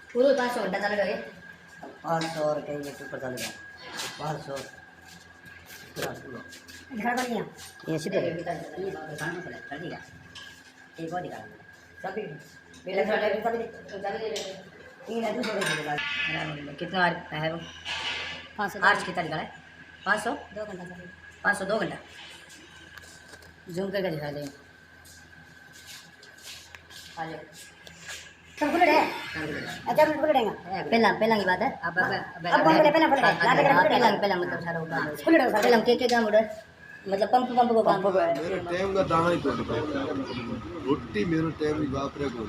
पूरे 500 घंटा चल गए 500 और कहीं ऊपर चलेगा 500 घर बन गया ये सीधे एक और दिखा सभी मेरे साथ सभी चल गए तीन है दूसरे कितना है वो 500 आर्च कितना निकाला है 500 2 घंटा 502 घंटा जूम करके दिखा दें आ जाओ सब बुलेट है अच्छा बुलेट है पहला पहला की बात है अब कौन बोले पहला बुलेट है पहला पहला मतलब सारा होगा बुलेट है पहला के काम उधर मतलब पंप को काम मेरे टाइम का दाना ही कोई रोटी मेरे टाइम की बाप रे को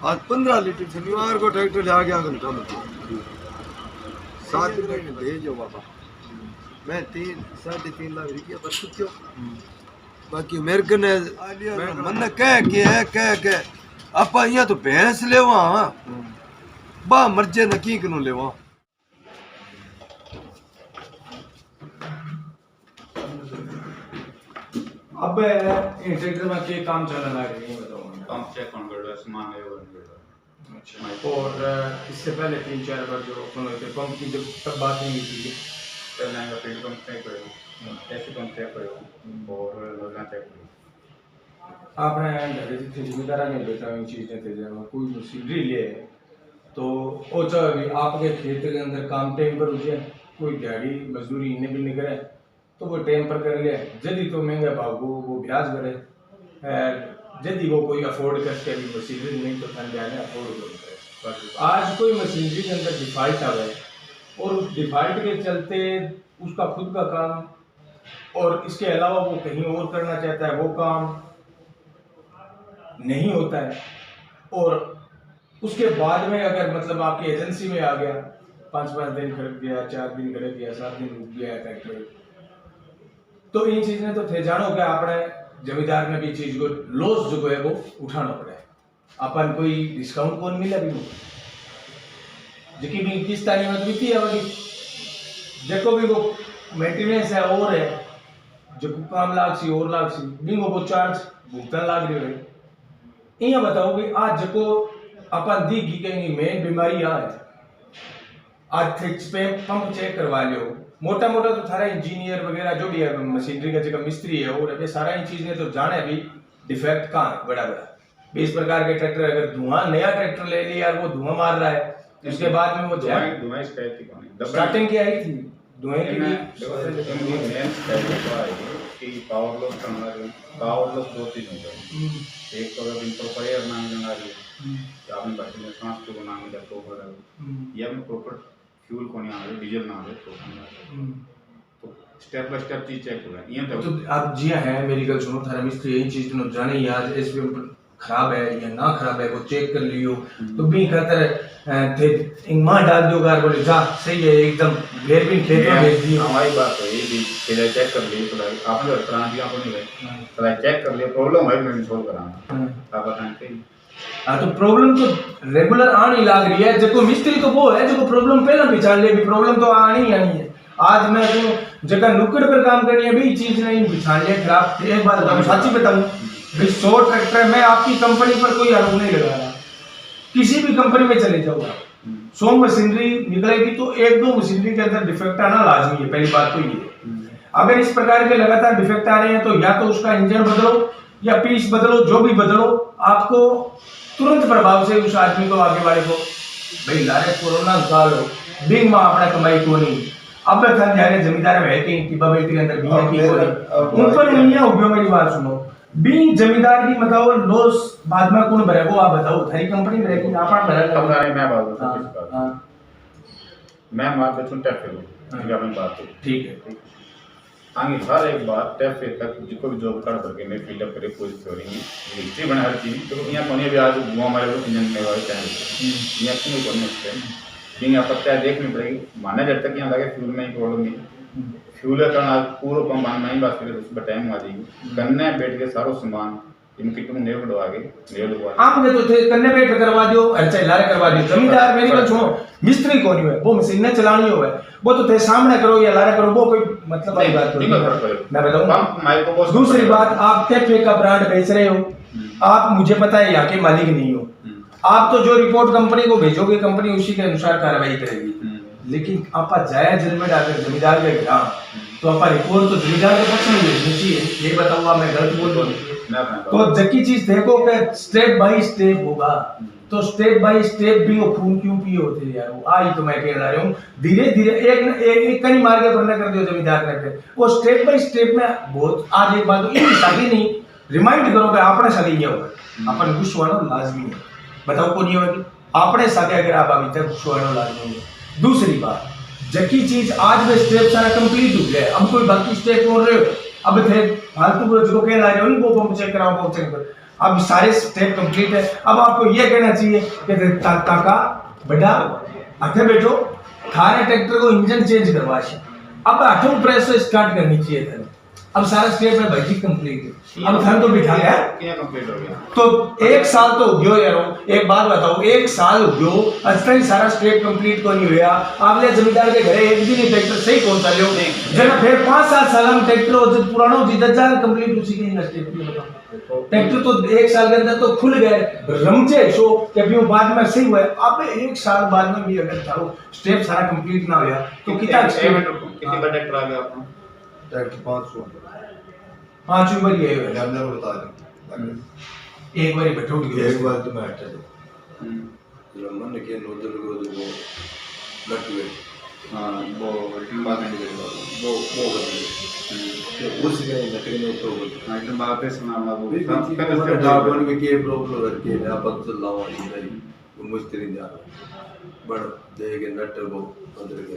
आज 15 लीटर शनिवार को ट्रैक्टर ले आ गया घंटा में 7 दिन में भेजो बाबा मैं 3.5 लाख रुपया बस क्यों बाकी मेरे कने मन कह आप यहाँ तो भैंस लेवा बा मर्जे नकी कनो लेवा अब ट्रैक्टर में क्या काम चलने लग रही है बताओ पंप चेक ऑन कर रहा सामान ले और अच्छा और इससे पहले 3-4 बार जो अपन हुए थे पंप की जब तब बात नहीं हुई थी पहले आएगा पेट पंप चेक करो ऐसे पंप चेक करो और लोगा चेक करो आपने घरे जितने जिम्मेदार ने बेटा हुई चीज़ें थे जब कोई मशीनरी ले तो वो चाहे आपके खेत के अंदर काम टाइम पर हो जाए कोई दिहाड़ी मजदूरी इन्हें भी नहीं करे तो वो टाइम पर कर ले यदि तो महंगा भाव वो ब्याज भरे यदि वो कोई अफोर्ड करके अभी मशीनरी नहीं तो ठंड जाने अफोर्ड करे आज कोई मशीनरी के अंदर डिफॉल्ट आ गए और उस डिफॉल्ट के चलते उसका खुद का काम और इसके अलावा वो कहीं और करना चाहता है वो काम नहीं होता है और उसके बाद में अगर मतलब आपकी एजेंसी में आ गया 5-5 दिन खड़क गया 4 दिन खड़क गया 7 दिन रुक गया ट्रैक्टर तो इन चीज़ें तो थे जानो कि आपने जमींदार में भी चीज़ को लॉस जो है वो उठाना पड़े अपन कोई डिस्काउंट कौन मिला भी जिकी भी किस तारीख में बीती है वाली देखो भी वो मेंटेनेंस है और है जो काम लाग सी और लाग सी भी वो चार्ज भुगतान लाग रही है ये बताओ कि आज जो अपन दी की कहीं मेन बीमारी आ है आज फिक्स पे पंप चेक करवा लियो मोटा मोटा तो थारा इंजीनियर वगैरह जो भी है मशीनरी का जगह मिस्त्री है और सारा इन चीज़ें तो जाने भी डिफेक्ट कहाँ है बड़ा बड़ा 20 प्रकार के ट्रैक्टर अगर धुआं नया ट्रैक्टर ले लिया वो धुआं मार रहा है उसके बाद में वो धुआं शिकायत थी स्टार्टिंग की आई थी धुएं की कि पावर लॉस करना पावर लॉस 2 चीज होता है एक तो अगर इम्प्रॉपर एयर ना मिलना रही है आपने भाषा में सांस को ना मिला तो हो रहा है या में प्रॉपर फ्यूल को नहीं आ रहा डीजल ना आ रहा तो स्टेप बाय स्टेप चीज चेक हो रहा है ये तो आप जी हैं मेरी गल सुनो थारा मिस्त्री यही चीज तो जाने यार इसमें खराब है या ना खराब है वो चेक कर लियो तो भी खातर थे इंगमा डाल दियो गार बोले जा सही है एकदम घेर भी खेत में भेज दियो हमारी बात है ये भी पहले चेक कर लिए तो आपने प्राण दिया को नहीं है पहले चेक कर लिए प्रॉब्लम है मैं सॉल्व कराऊंगा आप बताएं कि हाँ तो प्रॉब्लम तो रेगुलर आनी लाग रही है जो मिस्त्री तो वो है जो प्रॉब्लम पहला पहचान ले भी प्रॉब्लम तो आनी ही आनी है आज मैं जो जगह नुक्कड़ पर काम करनी है भी चीज नहीं पहचान लिया खराब एक बात बताऊं सच्ची बताऊं 100 ट्रैक्टर में आपकी कंपनी पर कोई आरोप नहीं लगा रहा किसी भी कंपनी में चले जाओ 100 मशीनरी निकलेगी तो 1-2 मशीनरी के अंदर डिफेक्ट आना लाजमी है पहली बात तो ये अगर इस प्रकार के लगातार डिफेक्ट आ रहे हैं तो या तो उसका इंजन बदलो या पीस बदलो जो भी बदलो आपको तुरंत प्रभाव से उस आदमी को आगे वाले को भाई लारे कोरोना काल हो बिंग में अपना कमाई को नहीं अब थन जाने जमींदार में है कि बेटी के अंदर भी है कि उन पर नहीं है उभ्यो मेरी बात सुनो बी जमींदार की बताओ लॉस बाद में कौन भरेगा आप बताओ थारी कंपनी में रहेगी आप भरेगा कंपनी मैं बात हां मैं मार के चुनता फिर ठीक है मैं बात ठीक है आगे हर एक बात टैप पे तक जिसको भी जॉब कार्ड करके मैं फील्ड अप करे कोई स्टोरी नहीं हिस्ट्री बना हर चीज तो यहाँ कोने भी आज वो हमारे लोग इंजन में वाले टाइम यहाँ क्यों कोने उससे बिंग आपत्ति देखनी पड़ेगी माना जब तक यहाँ लगे फ्यूल में ही प्रॉब्लम नहीं फ्यूल का आज पूरा पंप में ही बात करें तो उसमें टाइम आ जाएगी गन्ने बैठ के सारो सामान इनकी तुम नेव डवागे नेव डवा आम ने तो थे कन्ने बैठ करवा दियो अच्छा लारे करवा दियो जमींदार मेरी को छोड़ो मिस्त्री कौन है वो मशीन ने चलानी हो है वो तो थे सामने करो या लारे करो वो कोई मतलब वाली बात नहीं मैं बताऊं। दूसरी बात आप कैफे का ब्रांड बेच रहे हो आप मुझे पता है यहाँ के मालिक नहीं हो आप तो जो रिपोर्ट कंपनी को भेजोगे कंपनी उसी के अनुसार कार्रवाई करेगी लेकिन आप जाया जन्म डालकर जमींदार के ग्राम तो आप रिपोर्ट तो जमींदार के पक्ष में भेजनी चाहिए ये बताऊंगा मैं गलत बोल रहा हूँ तो जबकि चीज देखो कि स्टेप बाय स्टेप होगा तो स्टेप बाय स्टेप भी वो खून क्यों पिए होते यार वो आई तो मैं कह रहा हूँ धीरे धीरे एक कहीं मार के पढ़ने कर दियो जमींदार करके वो स्टेप बाय स्टेप में बहुत आज एक बात तो शादी नहीं रिमाइंड करो कि आपने शादी किया होगा अपन गुस्सा लाजमी है बताओ कौन होगी आपने साथ अगर आप अभी तक गुस्सा लाजमी है। दूसरी बात जबकि चीज आज में स्टेप सारा कंप्लीट हो गया अब कोई बाकी स्टेप बोल रहे हो अब थे फालतू जो कह रहे हो वो पंप चेक कराओ पंप चेक करो अब सारे स्टेप कंप्लीट है अब आपको ये कहना चाहिए कि काका बेटा आगे बैठो थारे ट्रैक्टर को इंजन चेंज करवा अब आठों प्रेस स्टार्ट करनी चाहिए था अब सारा स्टेप है भाई जी कंप्लीट है अब घर तो बिठा गया क्या कंप्लीट हो गया तो एक साल तो हो गयो यार एक बात बताओ एक साल हो गयो अच्छा ही सारा स्टेप कंप्लीट को नहीं हुआ आपने जमींदार के घरे एक दिन ट्रैक्टर सही कौन सा लियो जब फिर 5-7 साल हम ट्रैक्टर हो जब पुराना हो जिधर जा कंप्लीट उसी के स्टेप में बताओ ट्रैक्टर तो एक साल के अंदर तो खुल गए रमचे शो कभी बाद में सही हुआ अब एक साल बाद में भी अगर चाहो स्टेप सारा कंप्लीट ना हुआ तो कितना कितने बड़ा ट्रैक्टर आ गया आपका ट्रैक्टर 500 पांच उम्र ये है हमने बता दें एक बार बैठो एक बार तो मैं हटा दे जब मन के नोदल को वो लट गए हां वो बात नहीं वो कर उस के लकड़ी में तो एकदम बात पे सुना वो पहले डाउन में के प्रॉब्लम रखे ना पत्थर लावा नहीं वो मुश्किल जा बड़ देगे नट वो अंदर के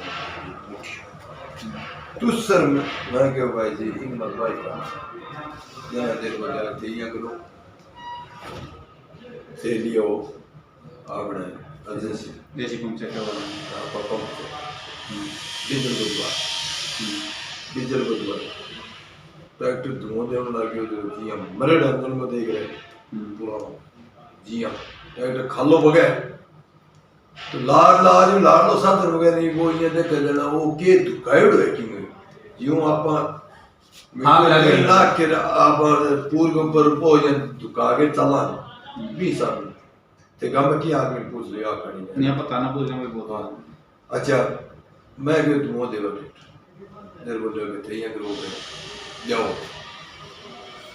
तू सर मैं के भाई जी इन मत भाई का या देखो जा दिया करो से लियो आपने एजेंसी देसी पंप चेक करवा पापा डीजल को दुआ डीजल को दुआ ट्रैक्टर धुआं देने लगे तो जी हम मरे डंगन में देख रहे पूरा जी हम ट्रैक्टर खालो बगे तो लार लो साथ हो गया नहीं वो ये देख लेना वो के दुकायड़ है कि यूं आपा आग लगे ना के आप पूर्व पर भोजन दुका के चला 20 साल ते गम की आदमी पूछ लिया खड़ी नहीं पता ना पूछ मैं बहुत अच्छा मैं के तुम देवा ट्रैक्टर देर बोल के थे ये करो जाओ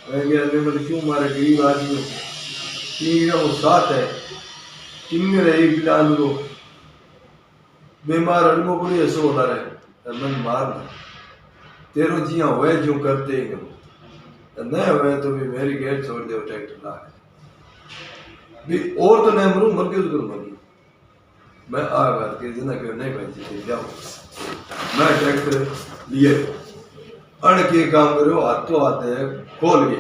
मैं गया मैं क्यों मारे गरीब आदमी ठीक है वो साथ है किन्ने रही फिलहाल वो बीमार अनमो पूरी ऐसे होना रहे मन मारना तेरो जिया हुए जो करते हैं नहीं हुए तो भी मेरी गेट छोड़ दे ट्रैक्टर ला भी और तो नहीं मरूं मर के तो मरूं मैं आ बात के जना के नहीं भाई जी जाओ मैं ट्रैक्टर लिए अड़ के काम करो हाथों हाथ खोल के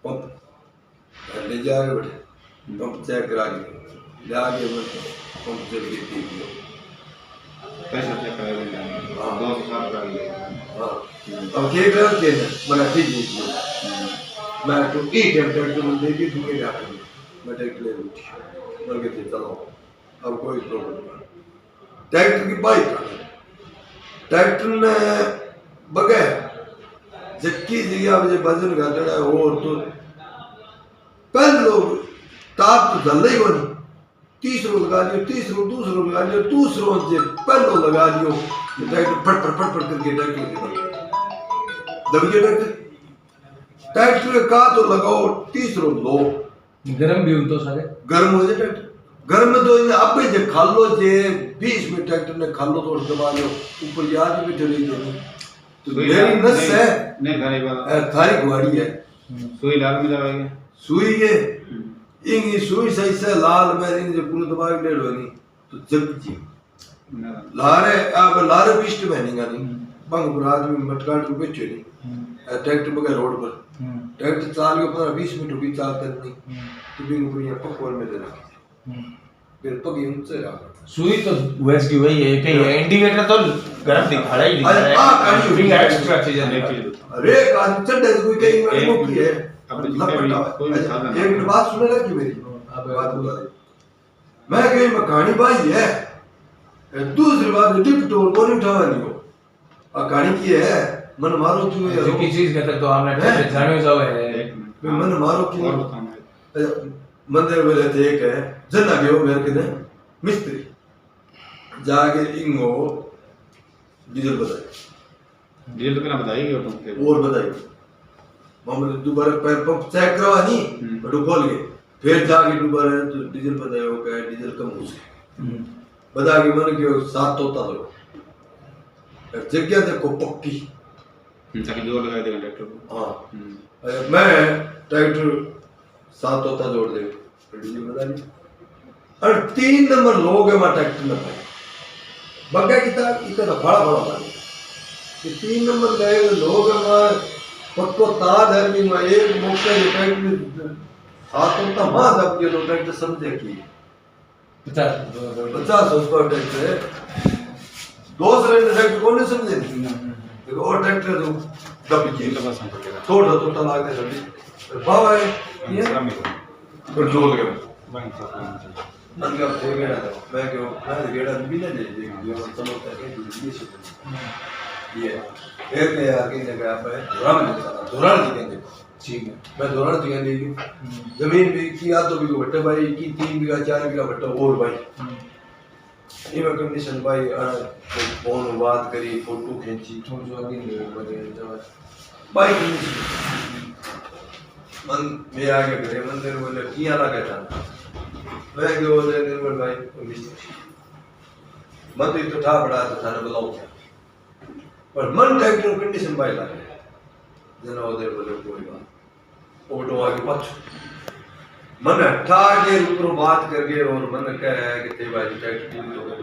पंप ले जा रहे बैठे पंप चेक करा के आगे पंप चल के ठीक है कैसे चेक करेंगे हां 2 साल का लिए हां अब के कर के मैं ठीक है मैं तो एक ट्रैक्टर में दे के तुम्हें जा मैं ट्रैक्टर ले लूं मर के चलो अब कोई प्रॉब्लम नहीं ट्रैक्टर की बाइक ट्रैक्टर ने बगैर जक्की जगह मुझे वजन घटाना है और तो पहले लोग ताप तो जल ही बनी तीसरो लगा लियो तीसरो दूसरो लगा लियो दूसरो जे पहलो लगा लियो ट्रैक्टर फट फट फट करके ट्रैक्टर दब गया ट्रैक्टर का तो लगाओ तीसरो लो गरम भी हो तो सारे गर्म हो जाए ट्रैक्टर गर्म में तो अब जे खालो जे 20 में ट्रैक्टर ने खालो तो दबा लो ऊपर याद भी चली जाए तो मेरी नस है नहीं घरे वाला थारी गुआड़ी है सुई लाल में जाएगा सुई के इंगी सुई सही से लाल में इन जो पूरा दबा के डेढ़ होनी तो जब जी लारे अब लारे पिस्ट में नहीं गानी बंग पर आदमी मटकाट को बैठे नहीं ट्रैक्टर बगैर रोड पर ट्रैक्टर चाल के 15-20 मिनट भी चाल करनी तो भी ऊपर यहाँ पकड़ में देना फिर पग उनसे रहा सुई तो वैस की वही है कहीं इंडिकेटर तो गरम दिखा रहा ही अरे आ काली बिंग एक्स्ट्रा चीज है अरे काली चढ़े कोई कहीं में मुक्की है अब कोई भी साधन एक बात सुने लगी मेरी, अब बात बता दे। मैं कहीं कहानी भाई है, दूसरी बात टिप टोल को नहीं उठानी हो, और कहानी की है मन मारो क्यों यार, जो की चीज कहते तो हमने जाने जाओ है मन मारो क्यों। और बताना मंदिर बोले थे एक है जन आ गयो मेरे के मिस्त्री जाके इंगो डीजल बताए, डीजल तो बिना बताइए और बताइए मामले दोबारा पंप चेक करवा नहीं और खोल के फिर जाके दोबारा तो डीजल बताए हो क्या डीजल कम हो से बता के मन के साथ तोता दो जगह देखो पक्की ताकि जोर लगा देगा ट्रैक्टर को। हाँ मैं ट्रैक्टर साथ तोता जोड़ दे डीजल बता दी और 3 नंबर लोग है वहाँ ट्रैक्टर में भाई बग्गा कितना इतना बड़ा बड़ा पानी कि 3 नंबर गए लोग है वहाँ पक्को ताज है कि मैं एक मौके ट्रैक्टर साथ तोता वहाँ दब के लोग ट्रैक्टर समझे कि 50 horsepower ट्रैक्टर है, दूसरे ट्रैक्टर को नहीं समझे देखो और ट्रैक्टर तो दब के थोड़ा तो तला के रही बाबा ये कंट्रोल के मन का हो गया था मैं क्यों मैं गेड़ा भी ना दे जो चलो करके ये एक ने आगे जगह पे धोरण दिखेंगे ठीक है मैं धोरण दिखेंगे जमीन भी किया तो भी बट्टे भाई की 3 बीघा 4 बीघा बट्टा और भाई ये कंडीशन भाई फोन बात करी फोटो खींची जो आगे भाई मन मैं आगे करे मंदिर बोले किया लगा था मैं के बोले निर्मल भाई मत तो था बड़ा तो थाने बुलाओ पर मन ट्रैक्टर कंडीशन भाई लगे जना उधर बोले कोई बात ऑटो आगे पाछ मन हटा के ऊपर बात करके और मन कह रहा है कि ते भाई ट्रैक्टर ठीक हो गया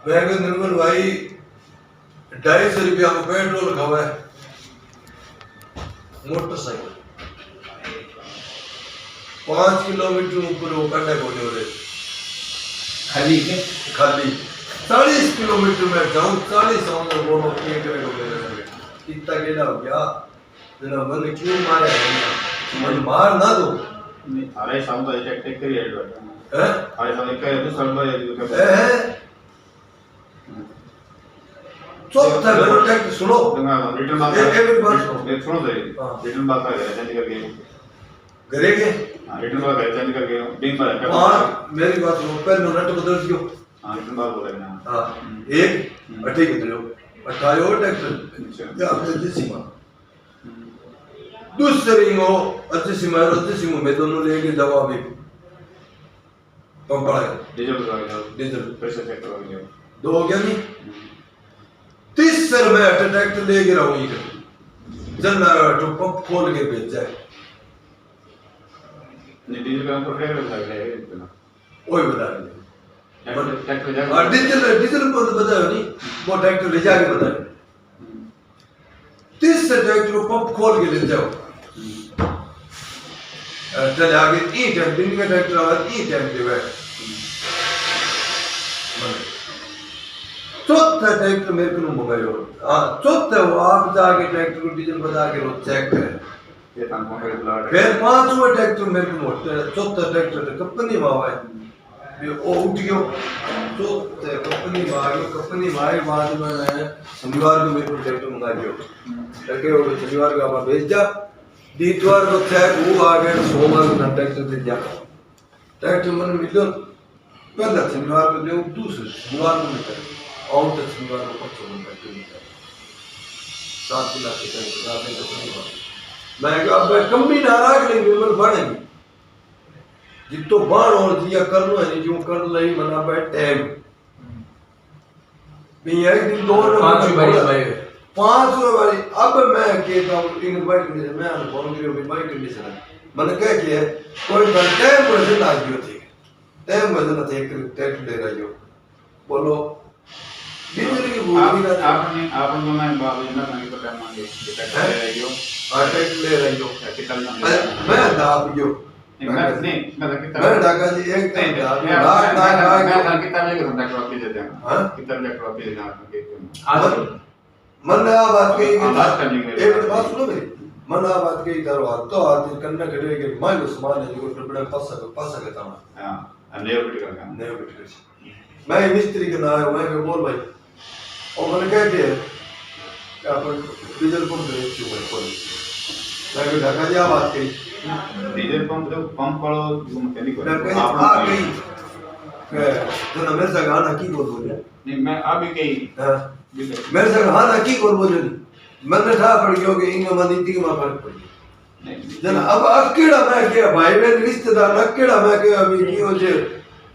मैं के निर्मल भाई 250 रुपया में पेट्रोल खावा है मोटरसाइकिल 5 किलोमीटर ऊपर वो कंडे बोले हो रहे खाली के खाली 40 किलोमीटर में जाऊं 40 सामने बोलो क्या करेगा मेरे कितना केड़ा हो गया जरा मन क्यों मारे मन मार ना दो नहीं अरे शाम को टेक करिए एडवर्ट हैं अरे शाम को तो सब भाई चौथा मेरा टेक सुनो रिटर्न बात एक बात सुनो तो रिटर्न बात कर चेंज करके करेंगे रिटर्न बात चेंज करके दिन पर हां मेरी बात सुनो पहले नट बदल दियो हां रिटर्न बात बोले ना हां एक अठे कितने 28 ट्रैक्टर या अपने जिसीमा दूसरी को अच्छी में दोनों लेके जवाब भी पंप डीजल लगा जाओ डीजल प्रेशर चेक करवा जाओ दो हो गया नहीं तीसरे में ट्रैक्टर ले गिरा हुई जन तो पंप खोल के भेज जाए नहीं डीजल का तो फिर लग रहा है इतना वही बता रहे ट्रैक्टर जा और डीजल को तो बताओ नहीं वो ट्रैक्टर ले जाके बताओ तीसरे ट्रैक्टर को पंप खोल के ले जाओ चल आगे ई टाइम दिन का ट्रैक्टर आवा ई टाइम पे है चौथा ट्रैक्टर मेरे को मंगायो हां चौथा वो आप जाके ट्रैक्टर को डीजल बता के रोज चेक करें ये तन को ब्लड फिर पांचवा ट्रैक्टर मेरे को मोटे चौथा ट्रैक्टर कंपनी में आवा है वो उठ गयो चौथे कंपनी में आ गयो कंपनी में आए बाद में शनिवार को मेरे को ट्रैक्टर मंगा दियो लगे वो शनिवार को आप भेज जा दीतवार को चेक वो आ गए सोमवार को ट्रैक्टर दे जा ट्रैक्टर मन मिलो पहला शनिवार को दे दूसरे शनिवार को मिल और तो शनिवार को परसों में ट्रैक्टर 7 लाख के ट्रैक्टर मैं कहा अब कमी नाराज नहीं विमल बढ़ेगी जितो बाण और दिया कर लो है जो कर लई मना पे टाइम मैं एक दिन दो पांच बारी अब मैं कहता हूं इन बाइक में मैं फोन करियो बाइक कंडीशन मैंने कह के कोई टाइम पर से लाग गयो थी टाइम में थे ट्रैक्टर ले रहा बोलो बिजली की भूमि का आपने मैं बाबू ना नहीं तो टाइम मांगे ट्रैक्टर ले रही हो ट्रैक्टर ले रही हो कितना मैं दाब गयो नहीं मतलब कितना मैं ढाका जी एक नहीं लाख कितना लेके हम ट्रैक्टर वापस देते हैं हां कितना ट्रैक्टर वापस देना आपके आज मन ने बात कही कि बात करनी है एक बात सुनो मेरी मना बात के इधर तो आते करने खड़े के मैं को समान है जो बड़ा पासा करता हूं हां अन्य बिट कर नहीं बिट मैं मिस्त्री के ना है मैं को बोल भाई और मैंने कह दिया कि अपन डीजल पंप दे क्यों मैं बोल मैं को ढका दिया बात करी डीजल पंप वालो जो मैकेनिक मैं आ गई जो मेरे से गाना की बोल नहीं मैं अभी कही हां मेरे से गाना की बोल मैंने था पड़ गयो कि इंग मनीति के मां फर्क पड़ गया जन अब अकेला मैं के भाई मेरे रिश्तेदार अकेला मैं के अभी की हो जे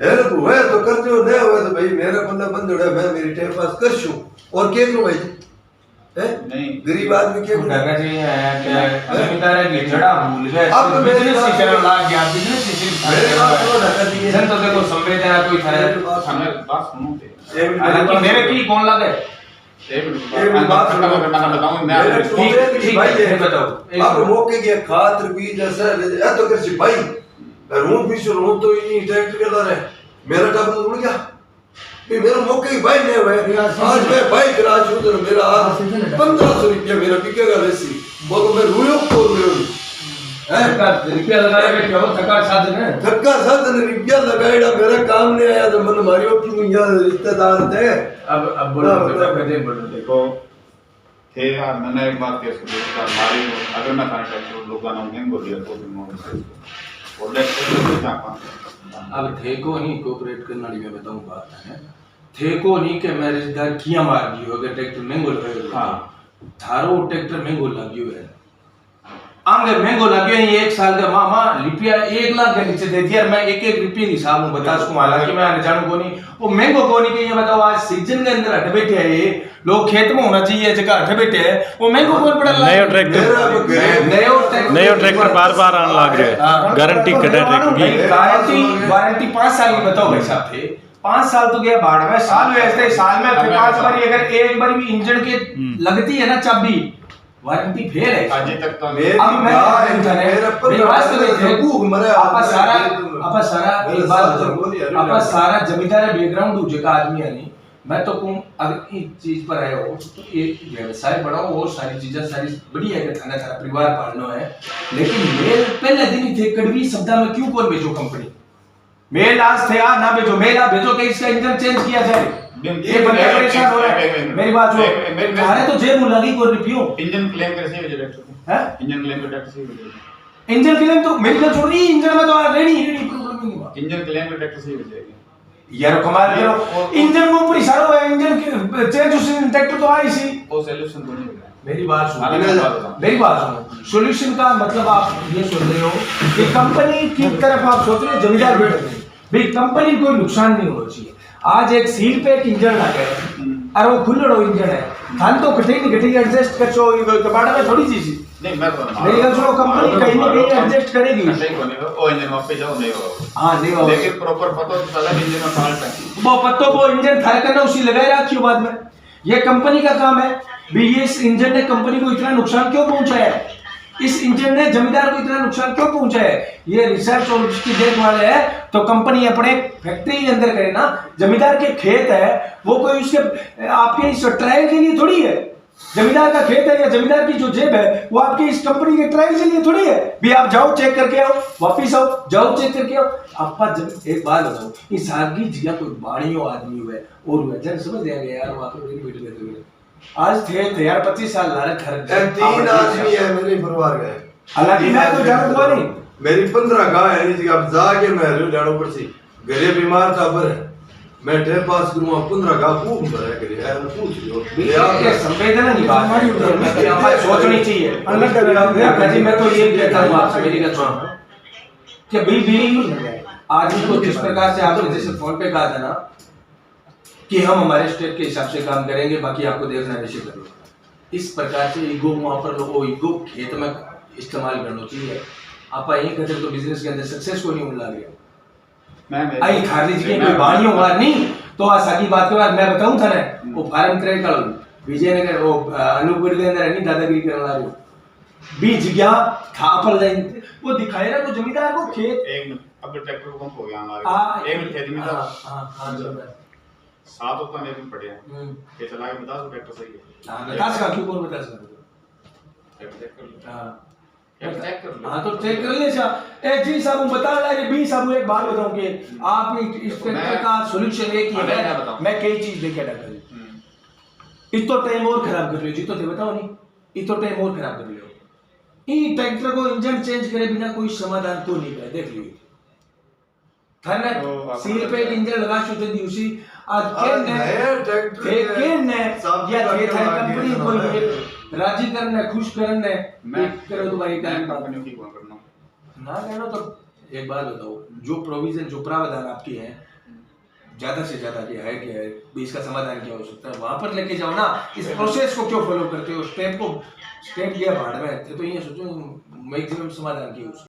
हेल्प हुए तो कर जो नहीं हुए तो भाई मेरे बंदा बंद है मैं मेरी टाइम पास कर छू और के करूं भाई है नहीं गरीब आदमी के लगा जी है कि जमींदार की जड़ा भूल गए अब बिजनेस ही करने लग गया बिजनेस ही मेरे बात तो ढका दिए जन तो देखो संवेदना कोई था हमें बात सुनो थे हालांकि मेरे की कौन लगे एक बात बताऊं मैं ठीक है बताओ अब मौके के खातिर भी जैसा है तो कर भाई रूम भी शुरू तो ये ट्रैक्टर के लारे मेरा टब उड़ गया भी मेरा मौके ही भाई नहीं हुए आज मैं बाइक राज हूं तो मेरा आज 1500 रुपया मेरा बिकेगा वैसी वो तो मैं रोयो को रोयो है रुपया लगाए बैठे हो थका साधन है धक्का साधन रुपया लगाएगा मेरा काम नहीं आया तो मन मारियो क्यों यार रिश्तेदार थे अब बोलो कहते बोलो देखो थे यार मैंने एक बात कह सुनी का मारी अगर मैं खाने का लोग ना उन्हें बोल दिया तो भी और लेक्चर जापा अब थे को नहीं कोऑपरेट करना नहीं मैं बताऊं बात है थे को नहीं कि मैं रिश्तेदार किया मार दियो अगर ट्रैक्टर महंगो लगे हां थारो ट्रैक्टर महंगो लगियो है आंगे महंगो लगे हैं एक साल का मामा रुपया 1 लाख के नीचे दे दिया मैं एक रुपये की हिसाब में बता सकूं हालांकि मैं अनजान को नहीं वो महंगो को नहीं कि ये बताओ आज सीजन के अंदर हट बैठे हैं ये लोग खेत में होना चाहिए जगह हट बैठे हैं वो महंगो कौन पड़ा नयो ट्रैक्टर बार-बार आने लग रहा है गारंटी कटे ट्रैक्टर की वारंटी 5 साल की बताओ भाई साहब थे 5 साल तो गया बाढ़ में साल वैसे साल में 5 बार अगर एक बार भी इंजन के लगती है ना चाबी वारंटी फेल है आज तक तो अब मैं मेरे वास्ते में आपा सारा एक बात आपा सारा जमींदार बैकग्राउंड हो जका आदमी है नहीं मैं तो कहूं अगर इस चीज पर आए हो तो एक व्यवसाय बढ़ाओ और सारी चीजें सारी बढ़िया है थाना थारा परिवार पालना है लेकिन मेल पहले दिन ही थे कड़वी शब्द में क्यों कौन भेजो कंपनी मेल आज थे ना भेजो मेल आ भेजो कि इसका इंजन चेंज किया जाए ये बंदा परेशान हो रहा है मेरी बात सुनो अरे तो जेब लगी को रिव्यू इंजन क्लेम कैसे हो जाएगा है इंजन क्लेम का टैक्स ही हो जाएगा इंजन क्लेम तो मेरी बात छोड़ रही इंजन में तो रेडी प्रॉब्लम नहीं हुआ इंजन क्लेम का टैक्स ही हो जाएगा यार कमाल करो इंजन में ऊपर ही सारा है इंजन की चेंज उस ट्रैक्टर तो आई सी वो सॉल्यूशन तो नहीं होगा मेरी बात सुनो मेरी बात सुनो सॉल्यूशन का मतलब आप ये सोच रहे हो कि कंपनी की तरफ आप सोच रहे हो जमींदार बैठ गए भाई कंपनी कोई नुकसान नहीं होना चाहिए आज एक सील पे एक इंजन लगा है और वो खुल्लड़ो इंजन है खान तो कटे एडजस्ट कर छो कबाड़ा में थोड़ी चीज नहीं मैं तो मेरी गल सुनो कंपनी कहीं ना कहीं एडजस्ट करेगी नहीं कोने ओ इंजन वापस जाओ नहीं होगा हां नहीं होगा लेकिन प्रॉपर पता तो चला इंजन में फॉल्ट है वो पत्तों को इंजन थार करना उसी लगाए रखियो बाद में ये कंपनी का काम है भी ये इस इंजन ने कंपनी को इतना नुकसान क्यों पहुंचाया है इस इंजन ने जमींदार को इतना नुकसान क्यों पहुंचा है ये रिसर्च और उसकी देखभाल है तो कंपनी अपने फैक्ट्री के अंदर करे ना जमींदार के खेत है वो कोई उसके आपके इस ट्रायल के लिए थोड़ी है जमींदार का खेत है या जमींदार की जो जेब है वो आपकी इस कंपनी के ट्रायल के लिए थोड़ी है भी आप जाओ चेक करके आओ वापिस आओ जाओ चेक करके आओ आपका जब एक बात बताओ इस सादगी जिया कोई बाणियों आदमी हुए और जन समझ देंगे यार वहां पे वीडियो देते हुए आज थे यार 25 साल लारे खर्च 3 आदमी है मेरे परिवार का हालांकि मैं तो जानता हुआ नहीं मेरी 15 गाय है नहीं अब जाके मैं रो जानो पड़सी घरे बीमार था बर मैं टे पास करूंगा 15 गाय खूब भरा करे यार पूछ लो ये संवेदना की बात है हमें सोचनी चाहिए अलग जी मैं तो ये कहता हूं आपसे मेरी बात सुनो कि भी आदमी को जिस प्रकार से आपने जैसे फोन पे कहा था ना कि हम हमारे स्टेट के हिसाब से काम करेंगे बाकी आपको देखना निश्चित करो इस प्रकार से ईगो वहां पर वो ईगो खेत में इस्तेमाल करना चाहिए आप ये कहते तो बिजनेस के अंदर सक्सेस को नहीं मिला गया मैं आई खा लीजिए कोई बाणियों वार नहीं तो आज साकी बात के बाद मैं बताऊं था ना वो फार्म क्रेडिट कार्ड विजयनगर वो अनूपगढ़ के अंदर नहीं दादागिरी करने वाले बीज गया खापल जाए वो दिखाए ना तो जमींदार को खेत एक अब ट्रैक्टर पंप हो गया हमारे एक खेत में हां 7 उपकरण पड़े हैं ये चला के बता दो ट्रैक्टर सही है बता सका क्यों कौन बता सका चेक कर लो। हाँ चेक कर लो। हाँ तो चेक कर ले साहब। ए जी साहब बता रहा है बी साहब एक बात बताऊं कि आप इस ट्रैक्टर का सॉल्यूशन एक ही है। मैं कई चीज देखे डॉक्टर इतो टाइम और खराब कर लियो जी तो ते बताओ नहीं इतो टाइम और खराब कर लियो ई ट्रैक्टर को इंजन चेंज करे बिना कोई समाधान को नहीं है। देख लियो थाने सील पे एक इंजन लगा छो जल्दी उसी आज के ने या थे थाई कंपनी कोई एक राजी करने खुश करने मैं करो तो भाई मैं टाइम कंपनियों की कौन करना ना कहना तो एक बात बताओ जो प्रोविजन जो प्रावधान आपकी है ज्यादा से ज्यादा क्या है भी इसका समाधान क्या हो सकता है वहां पर लेके जाओ ना। इस प्रोसेस को क्यों फॉलो करते हो स्टेप दिया भाड़ में तो ये सोचो मैक्सिमम समाधान की हो।